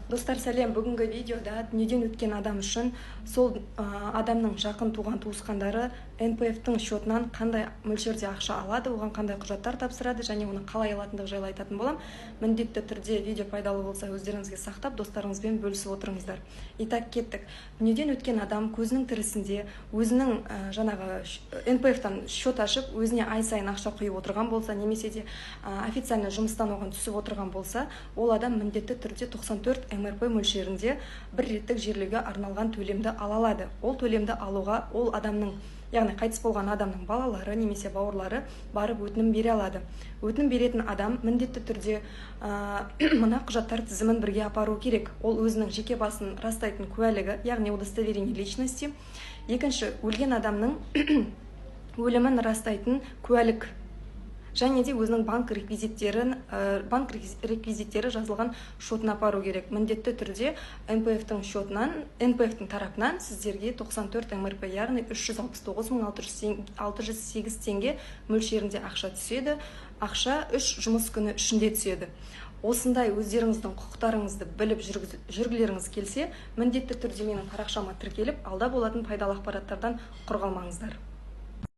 Достар, сәлем. Бүгінгі видеода дүниеден өткен адам үшін сол адамның жақын туған туысқандары НПФ-тің счетынан қандай мөлшерде ақша алады, оған қандай құжаттар тапсырады және оны қалай алатындығы жайлы айтатын болам. Міндетті түрде видео пайдалы болса өздеріңізге сақтап, достарыңызбен бөлісіп отырыңыздар. Итак, кеттік. Дүниеден өткен адам көзінің тірісінде өзінің жаңағы НПФ-тан счет ашып, өзіне ай сайын ақша құйып отырған болса, немесе де официально жұмыстан оған түсіп отырған болса, ол адам міндетті түрде 94 МРП мөлшерінде бір реттік жерлеуге арналған төлемді ала алады. Ол төлемді алуға ол адамның, яғни қайтыс болған адамның балалары немесе бауырлары барып өтінім бере алады. Өтінім беретін адам міндетті түрде мына құжаттар тізімін бірге апару керек. Ол өзінің жеке басын растайтын куәлігі, яғни удостоверение личности. Екінші, өлген адамның өлімін растайтын куәлік. Және де өзінің банк реквизиттері жазылған шотын апару керек. Міндетті түрде НПФ-тің счетынан, НПФ-тің тарапынан сіздерге 94 МРП, яғни 369.608 теңге мөлшерінде ақша түседі. Ақша 3 жұмыс күні ішінде түседі. Осындай өздеріңіздің құқықтарыңызды біліп жүргілеріңіз келсе, міндетті түрде менің парақшама тіркеліп, алда болатын пайдалы ақпараттардан құр қалмаңыздар.